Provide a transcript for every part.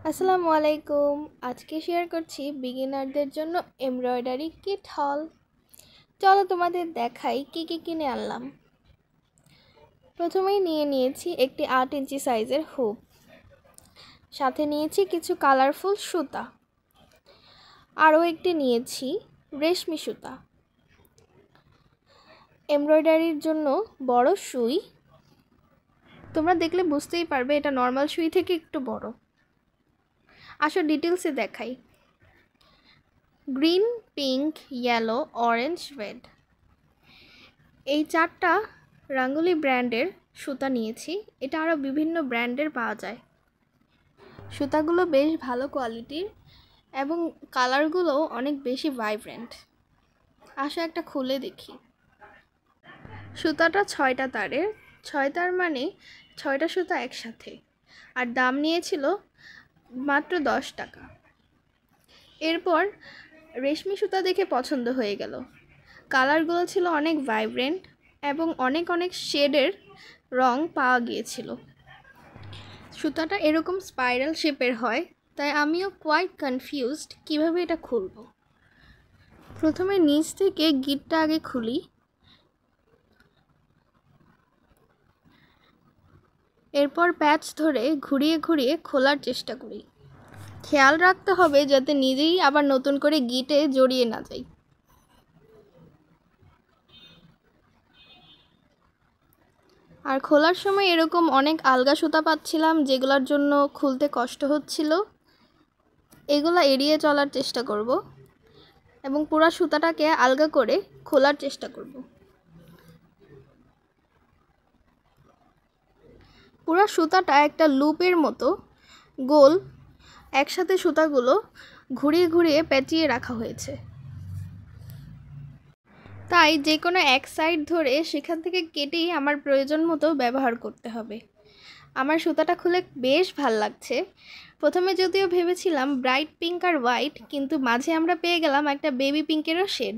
আসসালামু আলাইকুম। আজকে শেয়ার করছি বিগিনারদের জন্য এমব্রয়ডারি কিট হল। চলো তোমাদের দেখাই কি কি কিনে আনলাম। প্রথমেই নিয়েছি একটি 8 ইঞ্চি সাইজের হুপ, সাথে নিয়েছি কিছু কালারফুল সুতা, আরও একটি নিয়েছি রেশমি সুতা, এমব্রয়ডারির জন্য বড় সুই। তোমরা দেখলে বুঝতেই পারবে এটা নর্মাল সুই থেকে একটু বড়। আসো ডিটেলসে দেখাই। Green, pink, yellow, orange, red, এই 4টা রাঙ্গুলি ব্র্যান্ডের সুতা নিয়েছি। এটা আরও বিভিন্ন ব্র্যান্ডের পাওয়া যায়। সুতাগুলো বেশ ভালো কোয়ালিটির এবং কালারগুলো অনেক বেশি ভাইব্রেন্ট। আসো একটা খুলে দেখি। সুতাটা 6টা তারের, 6 তার মানে 6টা সুতা একসাথে, আর দাম নিয়েছিল মাত্র 10 টাকা। এরপর রেশমি সুতা দেখে পছন্দ হয়ে গেল। কালারগুলো ছিল অনেক ভাইব্রেন্ট এবং অনেক শেডের রং পাওয়া গিয়েছিল। সুতাটা এরকম স্পাইরাল শেপের হয়, তাই আমিও কোয়াইট কনফিউজড কিভাবে এটা খুলব। প্রথমে নিচ থেকে গিটটা আগে খুলি, এরপর প্যাচ ধরে ঘুরিয়ে খোলার চেষ্টা করি। খেয়াল রাখতে হবে যাতে নিজেই আবার নতুন করে গিটে জড়িয়ে না যাই। আর খোলার সময় এরকম অনেক আলগা সুতা পাচ্ছিলাম, যেগুলোর জন্য খুলতে কষ্ট হচ্ছিল। এগুলো এড়িয়ে চলার চেষ্টা করব এবং পুরো সুতাটাকে আলগা করে খোলার চেষ্টা করব। পুরো সুতাটা একটা লুপের মতো গোল একসাথে সুতাগুলো ঘুরিয়ে পেঁচিয়ে রাখা হয়েছে। তাই যে কোনো এক সাইড ধরে সেখান থেকে কেটেই আমার প্রয়োজন মতো ব্যবহার করতে হবে। আমার সুতাটা খুলে বেশ ভাল লাগছে। প্রথমে যদিও ভেবেছিলাম ব্রাইট পিঙ্ক আর হোয়াইট, কিন্তু মাঝে আমরা পেয়ে গেলাম একটা বেবি পিঙ্কেরও শেড।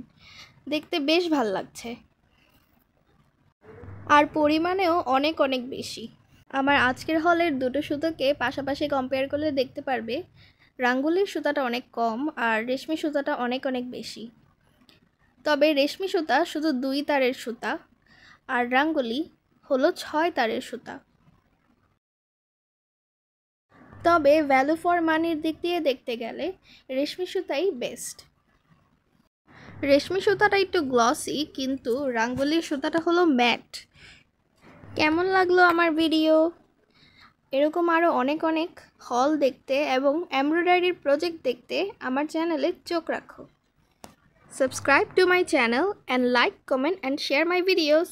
দেখতে বেশ ভাল লাগছে, আর পরিমাণেও অনেক বেশি। আমার আজকের হলের দুটো সুতোকে পাশাপাশি কম্পেয়ার করলে দেখতে পারবে রাঙ্গুলির সুতাটা অনেক কম আর রেশমি সুতাটা অনেক বেশি। তবে রেশমি সুতা শুধু 2 তারের সুতা আর রাঙ্গুলি হলো 6 তারের সুতা। তবে ভ্যালু ফর মানির দিক দিয়ে দেখতে গেলে রেশমি সুতাই বেস্ট। রেশমি সুতাটা একটু গ্লসি, কিন্তু রাঙ্গুলির সুতাটা হলো ম্যাট। কেমন লাগলো আমার ভিডিও? এরকম আরও অনেক হল দেখতে এবং এমব্রয়ডারির প্রজেক্ট দেখতে আমার চ্যানেলে চোখ রাখো। Subscribe to my channel and like, comment and share my videos.